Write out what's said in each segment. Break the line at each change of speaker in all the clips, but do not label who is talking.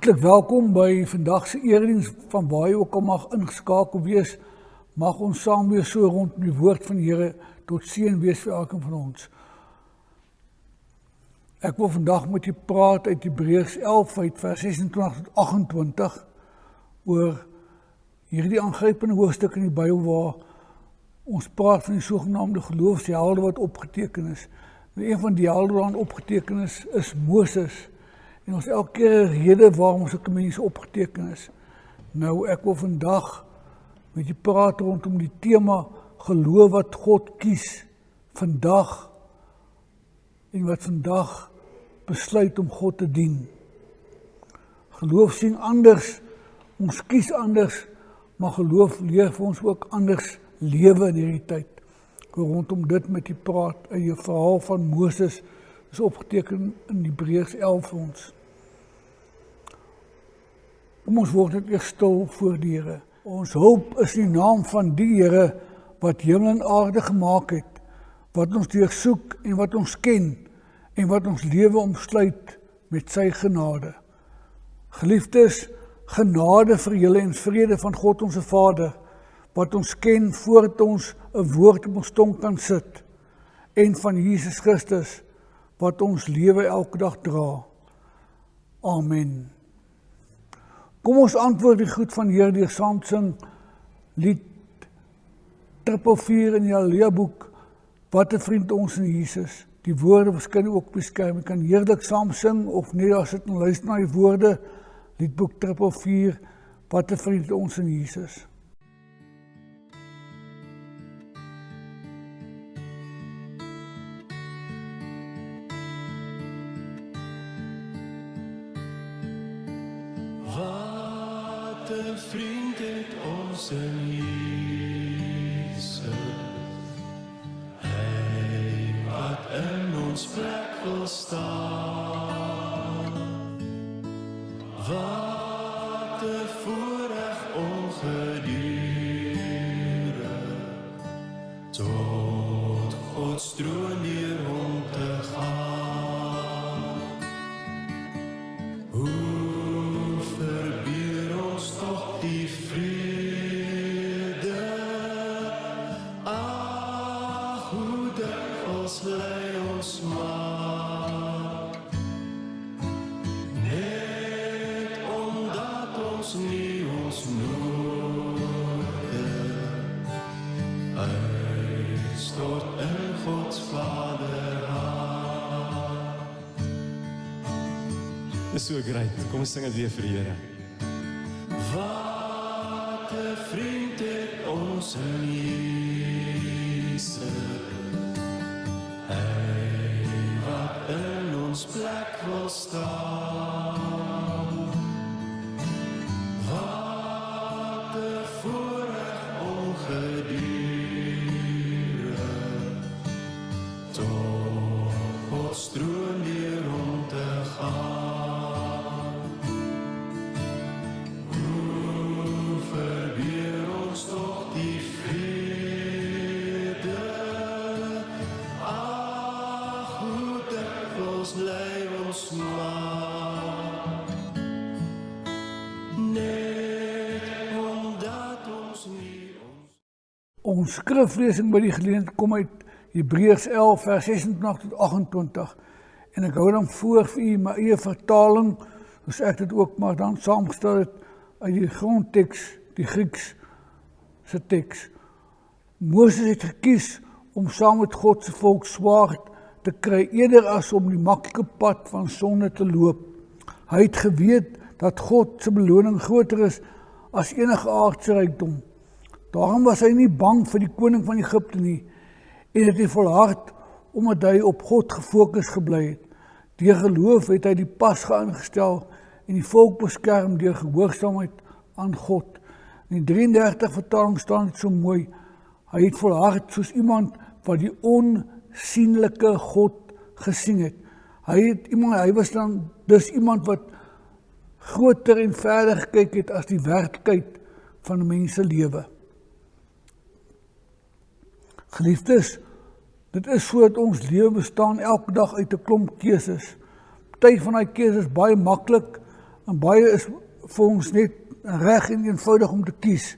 Hartlik welkom by vandag se erediens van waar jy ook al mag ingeskakel wees. Mag ons saam weer so rondom die woord van die Here tot seën wees vir elkeen van ons. Ek wil vandag met u praat uit Hebreërs 11 uit vers 26 tot 28 oor hierdie aangrypende hoofstuk in die Bybel waar ons praat van die sogenaamde geloofshelde wat opgeteken is. En een van die helde wat opgeteken is Moses. En ons elke keer 'n rede waarom sulke mense opgeteken is. Nou ek wil vandag met jy praat rondom die tema geloof wat God kies vandag en wat vandag besluit om God te dien. Geloof sien anders, ons kies anders, maar geloof leer vir ons ook anders lewe in hierdie tyd. Ek wil rondom dit met jy praat uit die verhaal van Moses is opgeteken in Hebreërs 11 vir ons. Kom ons word net eers stil voor die Here. Ons hulp is die naam van die Here wat hemel en aarde gemaak het, wat ons deursoek en wat ons ken en wat ons lewe omsluit met sy genade. Geliefdes, genade vir julle en vrede van God onze Vader, wat ons ken voordat ons 'n woord op ons tong kan sit, en van Jesus Christus, wat ons lewe elke dag dra. Amen. Kom ons antwoord die goed van die Here deur saam te sing lied 444 in die Halleluja boek, wat 'n vriend ons in Jesus. Die woorde verskyn ook op die skerm. Jy kan heerlik saam sing of net daar sit en luister na die woorde. Liedboek 444, wat 'n vriend ons in Jesus.
Wat 'n vriend het ons in Jesus, hy wat in ons plek wil staan. Wat 'n voorreg ongedurig tot Gods troon deur hom te gaan. Hoe verbeur ons tog die vrede? Ag, hoe dikwels lei ons maar, net omdat ons nie ons noorde uitstort in Gods Vaderhart. Dis so great, kom ons sing dit weer vir die Here. Wat 'n vriend het ons in Jesus, hy wat in ons plek wil staan. Wat 'n voorreg ongedurig tot Gods troon deur hom te gaan.
Ons skriflesing by die geleentheid kom uit Hebreërs 11 vers 26 tot 28 en ek hou dan voor vir u my eie vertaling, soos ek dit ook maar dan saamgestel het uit die grondteks, die Grieks se teks. Moses het gekies om saam met God se volk swaar te kry, eerder as om die maklike pad van sonde te loop. Hy het geweet dat God se beloning groter is as enige aardse rykdom. Daarom was hy nie bang vir die koning van Egipte nie, en het hy volhard omdat hy op God gefokus gebly het. Deur geloof het hy die pas aangestel en die volk beskerm deur gehoorsaamheid aan God. In die 33 vertaling staan dit so mooi, hy het volhard soos iemand wat die onsienlike God gesien het. Hy was dan dus iemand wat groter en verder gekyk het as die werklikheid van 'n mens se lewe. Geliefdes, dit is so dat ons lewe bestaan elke dag uit 'n klomp keuses. Party van daai keuses baie maklik, En baie is vir ons net reg en eenvoudig om te kies.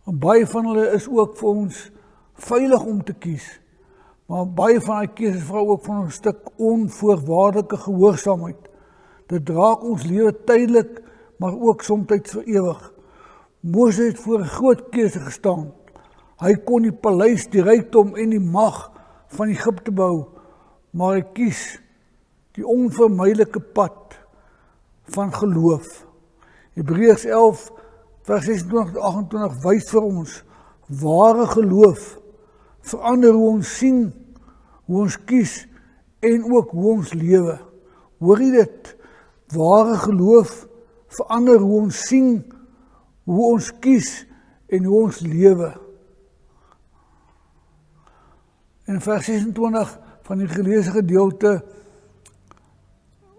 En baie van hulle is ook vir ons veilig om te kies. Maar baie van die keuses vra ook van 'n stuk onvoorwaardelike gehoorsaamheid. Dit raak ons lewe tydelik, maar ook soms vir ewig. Moses het voor 'n groot keuse gestaan. Hy kon die paleis, die rykdom en die mag van Egipte bou, maar hy kies die onvermydelike pad van geloof. Hebreërs 11 vers 26-28 wys vir ons ware geloof verander hoe ons sien, hoe ons kies en ook hoe ons lewe. Hoor jy dit? Ware geloof verander hoe ons sien, hoe ons kies en hoe ons lewe. In vers 26 van die geleesde gedeelte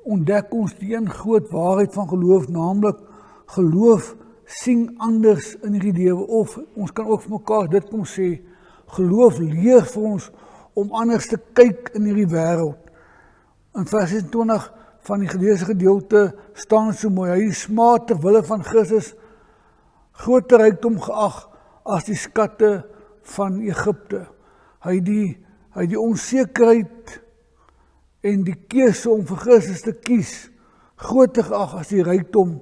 ontdek ons die een groot waarheid van geloof, naamlik geloof sien anders in hierdie lewe, of ons kan ook vir mekaar dit kom sê, geloof leer vir ons om anders te kyk in hierdie wêreld. In vers 26 van die geleesde gedeelte staan so mooi, hy smaak ter wille van Christus groter rykdom geag as die skatte van Egipte. Hy die onsekerheid en die keuse om vir Christus te kies groter geag as die rykdom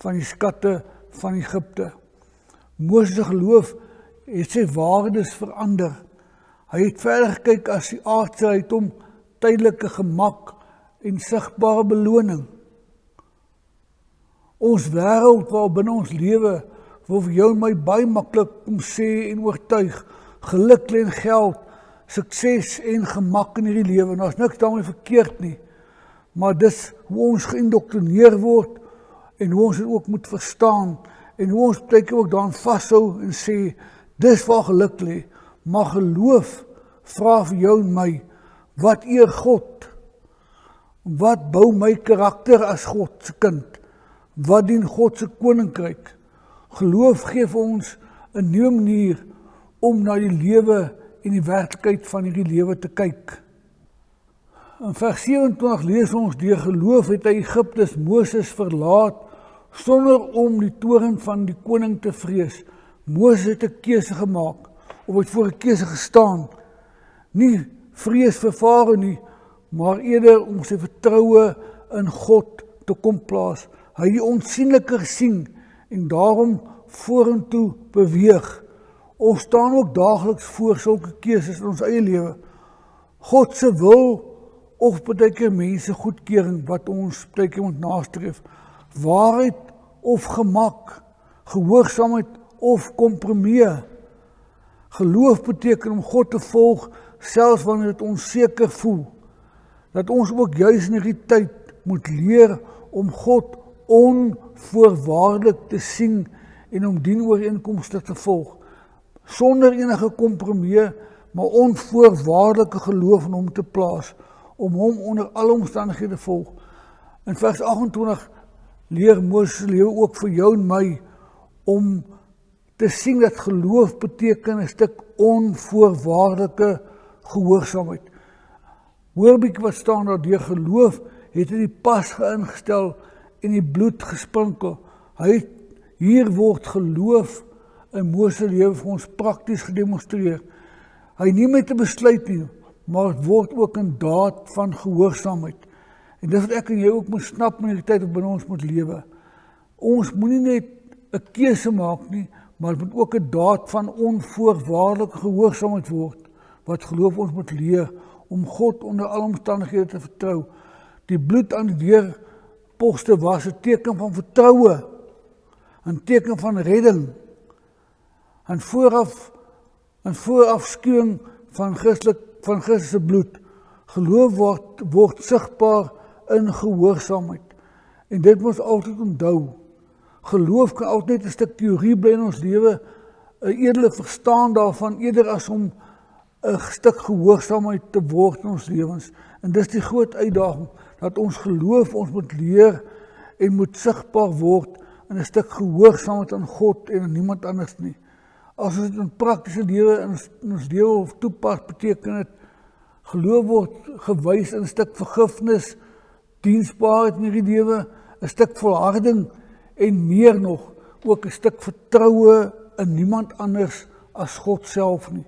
van die skatte van Egipte. Moses se geloof het sy waardes verander. Hy het verder gekyk as die aardse rykdom, tydelike gemak en sigbare beloning. Ons wêreld waarbinne ons lewe, wil vir jou en my baie maklik om sê en oortuig, geluk en geld, sukses en gemak in hierdie lewe. Nou is niks daarmee verkeerd nie, maar dis hoe ons geïndoktrineer word en hoe ons dit ook moet verstaan en hoe ons baie ook daaraan vashou en sê, dis waar geluk lê. Maar geloof vra vir jou en my, wat eer God? Wat bou my karakter as God se kind? Wat dien God se koninkryk? Geloof gee vir ons 'n nuwe manier om na die lewe en die werklikheid van hierdie lewe te kyk. In vers 27 lees ons, deur geloof het hy Egiptes Moses verlaat sonder om die toorn van die koning te vrees. Moses het 'n keuse gemaak, of het voor 'n keuse gestaan. Nie vrees vir Farao nie, maar eerder om sy vertroue in God te kom plaas. Hy het die onsienlike gesien en daarom vorentoe beweeg. Ons staan ook daagliks voor sulke keuses in ons eie lewe. God se wil of partykeer mense goedkeuring wat ons partykeer moet nastreef. Waarheid of gemak, gehoorsaamheid of kompromie. Geloof beteken om God te volg selfs wanneer dit onseker voel. Dat ons ook juis in hierdie tyd moet leer om God onvoorwaardelik te sien en om dienooreenkomstig te volg. Sonder enige kompromie, maar onvoorwaardelike geloof in hom te plaas, om hom onder alle omstandighede te volg. In vers 28 leer Moses se lewe ook vir jou en my om te sien dat geloof beteken 'n stuk onvoorwaardelike gehoorsaamheid. Hoor bietjie wat staan daar, deur geloof het hy die pas ingestel en die bloed gesprinkel. Hier word geloof in Moses se lewe vir ons prakties gedemonstreer. Hy nie met 'n besluit nie, maar het word ook 'n daad van gehoorsaamheid. En dis wat ek en jy ook moet snap in die tyd wat binne ons moet lewe. Ons moenie net 'n keuse maak nie, maar dit moet ook 'n daad van onvoorwaardelike gehoorsaamheid word, wat geloof ons moet leer, om God onder alle omstandighede te vertrou. Die bloed aan die deurposte was 'n teken van vertroue, 'n teken van redding, 'n voorafskuwing van Christus se bloed. Geloof word sigbaar in gehoorsaamheid. En dit moet ons altyd onthou. Geloof kan altyd 'n stuk teorie bly in ons lewe, 'n edele verstaan daarvan, eerder as om 'n stuk gehoorsaamheid te word in ons lewens. En dis die groot uitdaging, dat ons geloof ons moet leer en moet sigbaar word in 'n stuk gehoorsaamheid aan God en aan niemand anders nie. As ons dit in praktiese lewe in ons lewe toepas, beteken dit geloof word gewys in 'n stuk vergifnis, diensbaarheid in hierdie lewe, 'n stuk volharding en meer nog, ook 'n stuk vertroue in niemand anders as God self nie.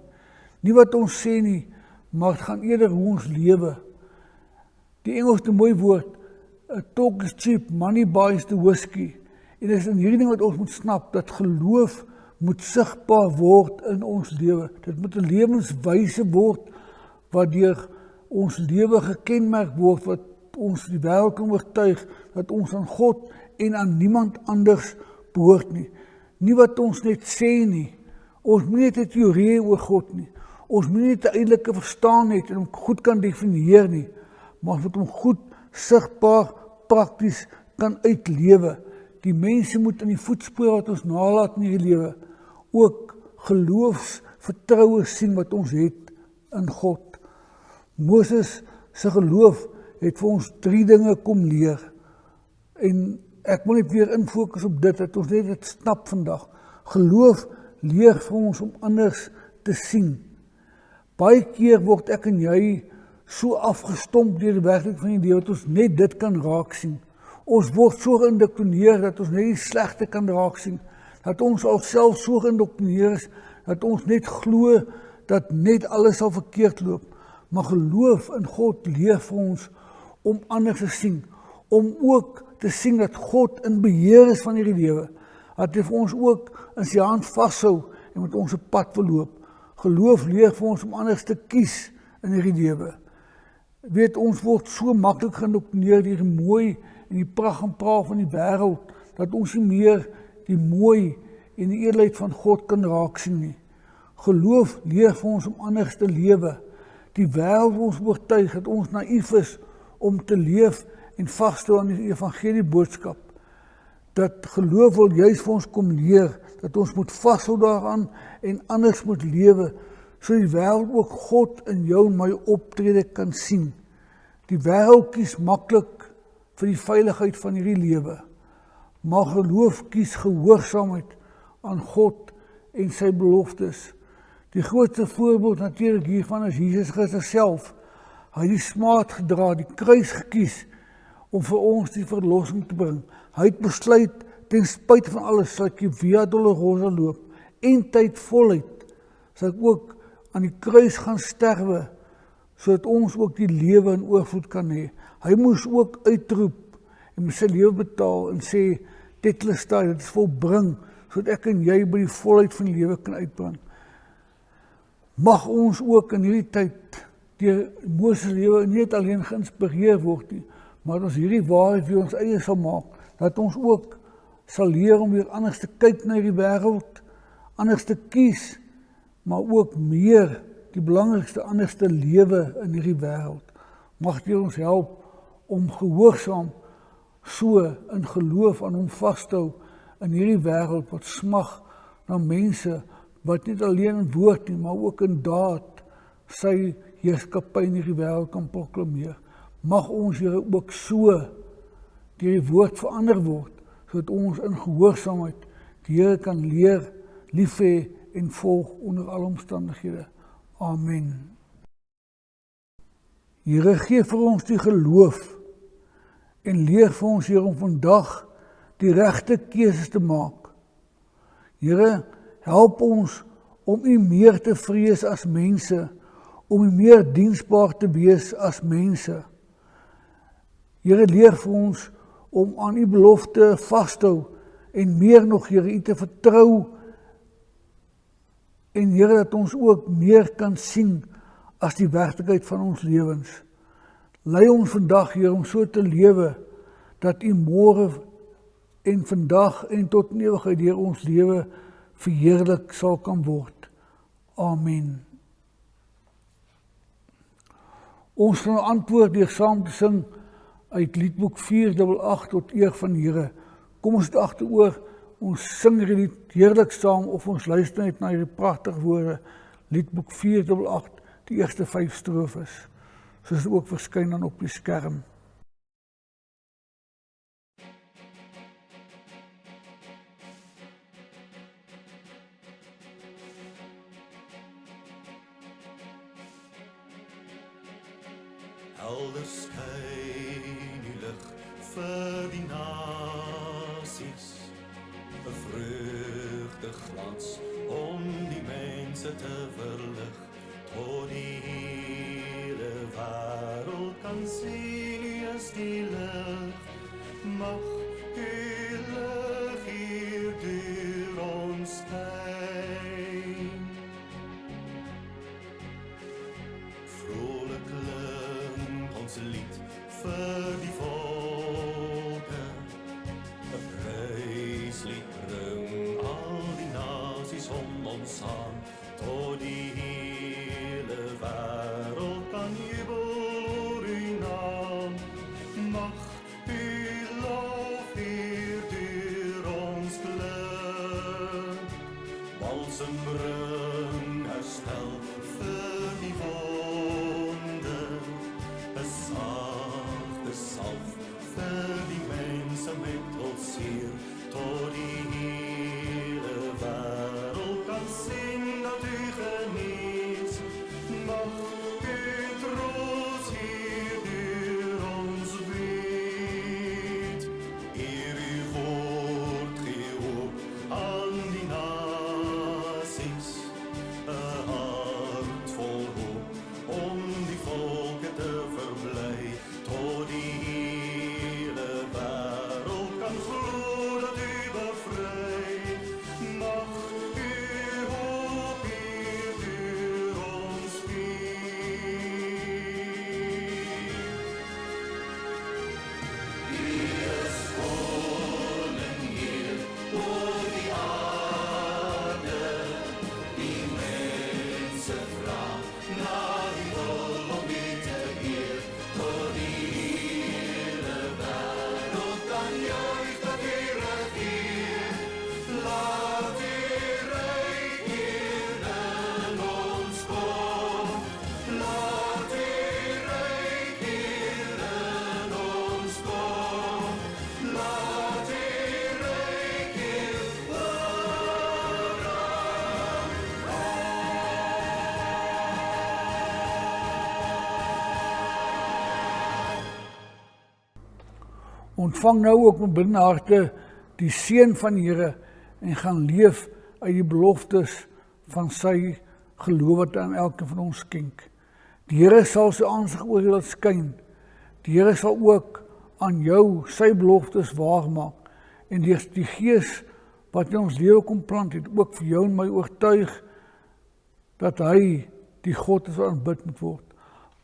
Nie wat ons sê nie, maar het gaan eerder hoe ons lewe. Die Engels het 'n mooi woord, talk is cheap, money buys the whiskey. En dit is in hierdie ding wat ons moet snap, dat geloof moet sigbaar word in ons lewe. Dit moet 'n lewenswyse word, wat deur ons lewe gekenmerk word, wat ons die wêreld kan oortuig, dat ons aan God en aan niemand anders behoort nie. Nie wat ons net sê nie, ons moet nie net 'n teorie oor God nie, ons moet nie net 'n eintlike verstaan het en hom goed kan definieer nie, maar ons moet hom goed, sigbaar, prakties kan uitlewe. Die mense moet in die voetspore wat ons nalat in hierdie lewe, ook geloofsvertroue sien wat ons het in God. Moses se geloof het vir ons 3 dinge kom leer. En ek wil net weer infokus op dit, dat ons net dit snap vandag. Geloof leer vir ons om anders te sien. Baie keer word ek en jy so afgestomp deur die werklikheid van die lewe, dat ons net dit kan raak sien. Ons word so geïndoktrineer dat ons net die slegte kan raak sien. Dat ons alself so geïndoktrineer is, dat ons net glo dat net alles sal verkeerd loop. Maar geloof in God leer vir ons om anders te sien. Om ook te sien dat God in beheer is van hierdie lewe. Dat hy vir ons ook in sy hand vashou en met ons 'n pad verloop. Geloof leer vir ons om anders te kies in hierdie lewe. Weet, ons word so maklik geïndoktrineer deur die mooi en die pragt en praal van die wêreld, dat ons nie meer die mooi en die eerlikheid van God kan raak sien nie. Geloof leer vir ons om anders te lewe. Die wêreld ons oortuig dat ons naïef is om te leef en vasstou aan die evangelie boodskap. Dat geloof wil juist vir ons kom leer, dat ons moet vashou daaraan en anders moet lewe, so die wêreld ook God in jou en my optrede kan sien. Die wêreld kies maklik vir die veiligheid van hierdie lewe, maar geloof kies gehoorsaamheid aan God en sy beloftes. Die grootste voorbeeld natuurlik hiervan is Jesus Christus self. Hy het die smaad gedra, die kruis gekies om vir ons die verlossing te bring. Hy het besluit, ten spyte van alles, sal ek die Via Dolorosa loop, en tyd voluit, sal ek ook aan die kruis gaan sterwe, sodat ons ook die lewe in oorvloed kan hê. Hy moes ook uitroep en sy lewe betaal en sê, tetelestai, dit is volbring, sodat ek en jy by die volheid van die lewe kan uitbring. Mag ons ook in hierdie tyd deur Moses lewe nie net alleen geïnspireer word nie, maar dat ons hierdie waarheid vir ons eie sal maak, dat ons ook sal leer om weer anders te kyk na hierdie wêreld, anders te kies, maar ook meer, die belangrikste, anders te lewe in hierdie wêreld. Mag jy ons help om gehoorsaam so in geloof aan hom vashou in hierdie wêreld wat smag na mense wat nie alleen in woord nie, maar ook in daad sy heerskappy in hierdie wêreld kan proklameer. Mag ons Here ook so deur die woord verander word, sodat ons in gehoorsaamheid die Here kan leer, lief hê en volg onder alle omstandighede. Amen. Here, gee vir ons die geloof en leer vir ons, Here, om vandag die regte keuses te maak. Here, help ons om U meer te vrees as mense, om U meer diensbaar te wees as mense. Here, leer vir ons om aan U belofte vas te hou en meer nog, Here, U te vertrou en Here, dat ons ook meer kan sien as die werklikheid van ons lewens. Lei ons vandag, Here, om so te lewe dat U môre en vandag en tot in ewigheid deur ons lewe verheerlik sal kan word. Amen. Ons gaan antwoord deur saam te sing uit Liedboek 488 tot eer van Here. Kom ons het agteroor, ons sing hierdie lied heerlik saam of ons luister net na hierdie pragtige woorde. Liedboek 488, die eerste 5 strofes, soos ook verskyn dan op die skerm.
Helder skyn die lig vir die nasies, 'n vreugdeglans om die mense te verlig, tot die hele wêreld kan sien, U is die lig. Mag U lig hier deur ons skyn. Vrolik klink ons lied vir die volke, 'n pryslied bring al die nasies om ons aan, tot die hele wêreld kan jubel oor U naam. Mag U lof hier deur ons klink, balsem bring herstel vir die wonde, 'n sagte salf vir die mense met hulpseer, tot die hele wêreld kan sien dat U geniet. Mag U troos hier deur ons bied. Eer U woord gee hoop aan die nasies, 'n hart vol hoop om die volke te verbly, tot die hele wêreld kan glo dat U bevry. Mag U hoop hier deur ons giet. U is koning hier oor die aarde, die mense vra na die wil om U te eer, tot die hele wêreld kan juich dat U regeer. Laat U ryk hier in ons kom, laat U ryk hier in ons kom, laat U ryk hier
Ontvang nou ook met bidende harte die seën van die Here en gaan leef uit die beloftes van sy geloof wat aan elke van ons skenk. Die Here sal sy aansig oor jou laat skyn. Die Here sal ook aan jou sy beloftes waarmaak en deur die Gees wat in ons lewe kom plant het, ook vir jou en my oortuig dat hy die God is wat aanbid moet word.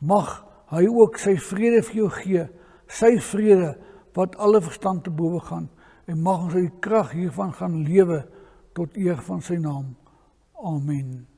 Mag hy ook sy vrede vir jou gee, sy vrede wat alle verstand te bowe gaan, en mag ons uit die krag hiervan gaan lewe tot eer van sy naam. Amen.